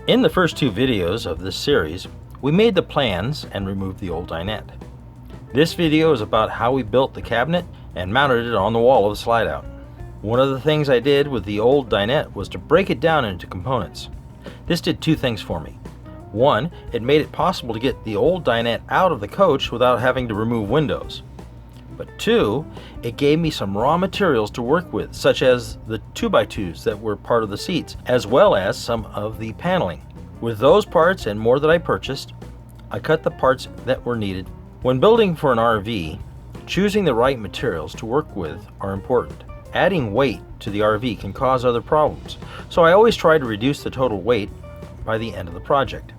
In the first two videos of this series, we made the plans and removed the old dinette. This video is about how we built the cabinet and mounted it on the wall of the slide out. One of the things I did with the old dinette was to break it down into components. This did two things for me. One, it made it possible to get the old dinette out of the coach without having to remove windows. But two, it gave me some raw materials to work with, such as the 2x2s that were part of the seats, as well as some of the paneling. With those parts and more that I purchased, I cut the parts that were needed. When building for an RV, choosing the right materials to work with are important. Adding weight to the RV can cause other problems, so I always try to reduce the total weight by the end of the project.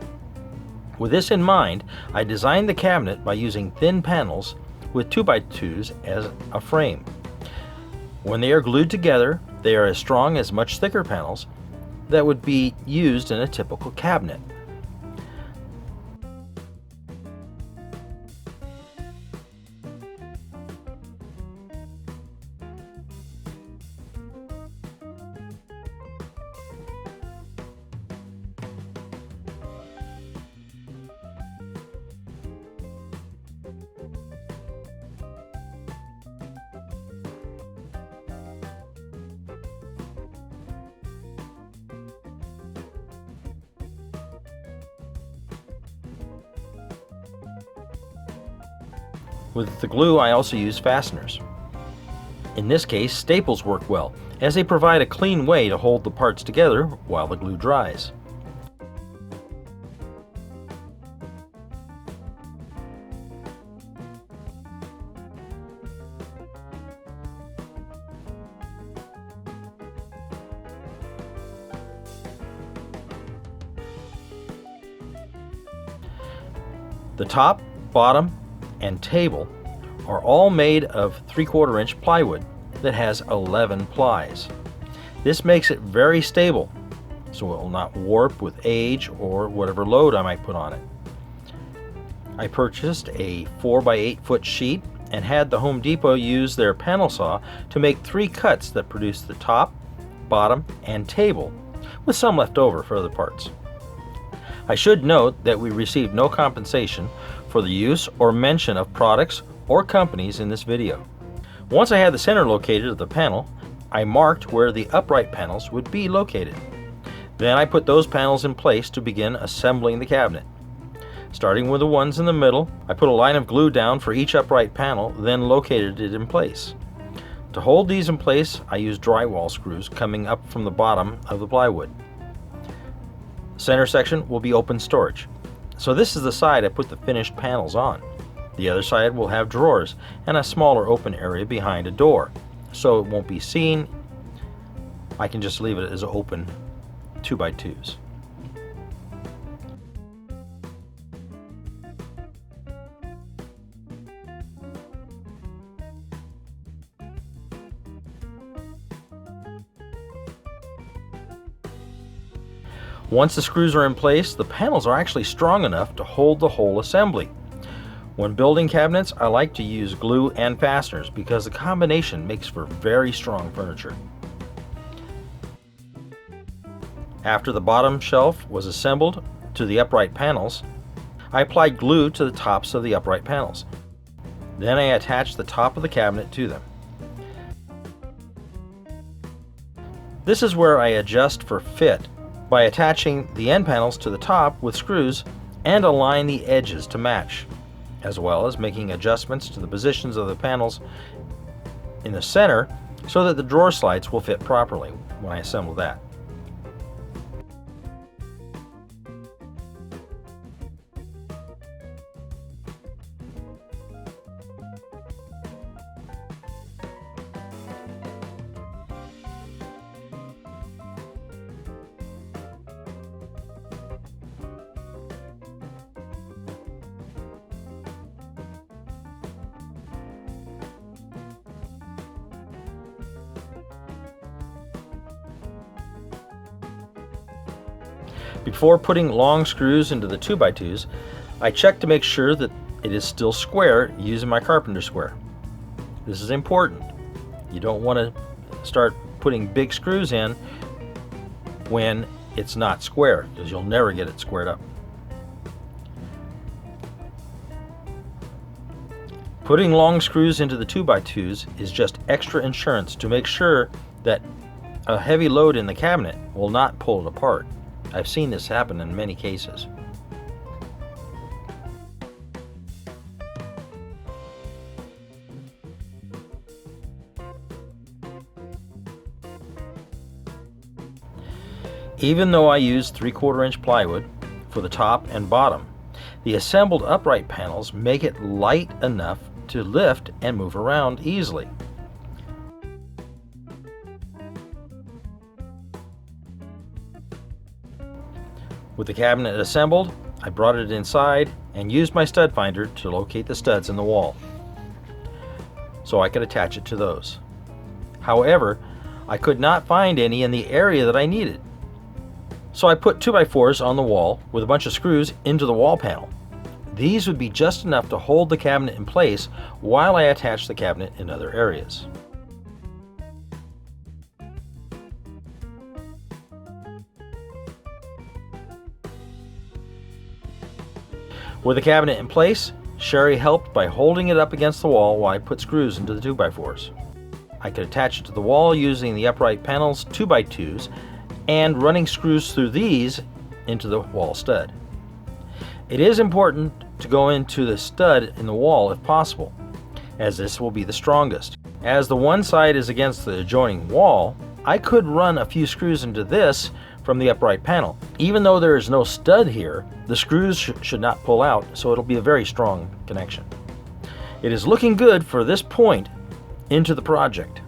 With this in mind, I designed the cabinet by using thin panels with 2x2s as a frame. When they are glued together, they are as strong as much thicker panels that would be used in a typical cabinet. With the glue, I also use fasteners. In this case, staples work well, as they provide a clean way to hold the parts together while the glue dries. The top, bottom, and table are all made of 3/4 inch plywood that has 11 plies. This makes it very stable, so it will not warp with age or whatever load I might put on it. I purchased a 4x8 foot sheet and had the Home Depot use their panel saw to make 3 cuts that produce the top, bottom, and table, with some left over for other parts. I should note that we received no compensation for the use or mention of products or companies in this video. Once I had the center located of the panel, I marked where the upright panels would be located. Then I put those panels in place to begin assembling the cabinet. Starting with the ones in the middle, I put a line of glue down for each upright panel, then located it in place. To hold these in place, I used drywall screws coming up from the bottom of the plywood. Center section will be open storage. So this is the side I put the finished panels on. The other side will have drawers and a smaller open area behind a door, so it won't be seen. I can just leave it as open 2x2s. Once the screws are in place, the panels are actually strong enough to hold the whole assembly. When building cabinets, I like to use glue and fasteners because the combination makes for very strong furniture. After the bottom shelf was assembled to the upright panels, I applied glue to the tops of the upright panels. Then I attached the top of the cabinet to them. This is where I adjust for fit by attaching the end panels to the top with screws and align the edges to match, as well as making adjustments to the positions of the panels in the center so that the drawer slides will fit properly when I assemble that. Before putting long screws into the 2x2s, I check to make sure that it is still square using my carpenter square. This is important. You don't want to start putting big screws in when it's not square, because you'll never get it squared up. Putting long screws into the 2x2s is just extra insurance to make sure that a heavy load in the cabinet will not pull it apart. I've seen this happen in many cases. Even though I use 3/4 inch plywood for the top and bottom, the assembled upright panels make it light enough to lift and move around easily. With the cabinet assembled, I brought it inside and used my stud finder to locate the studs in the wall so I could attach it to those. However, I could not find any in the area that I needed. So I put 2x4s on the wall with a bunch of screws into the wall panel. These would be just enough to hold the cabinet in place while I attach the cabinet in other areas. With the cabinet in place, Sherry helped by holding it up against the wall while I put screws into the 2x4s. I could attach it to the wall using the upright panels 2x2s and running screws through these into the wall stud. It is important to go into the stud in the wall if possible, as this will be the strongest. As the one side is against the adjoining wall, I could run a few screws into this from the upright panel. Even though there is no stud here, the screws should not pull out, so it'll be a very strong connection. It is looking good for this point into the project.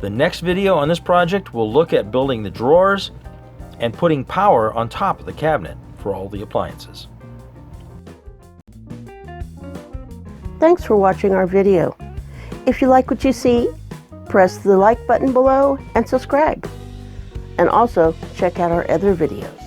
The next video on this project will look at building the drawers and putting power on top of the cabinet for all the appliances. Thanks for watching our video. If you like what you see, press the like button below and subscribe. And also check out our other videos.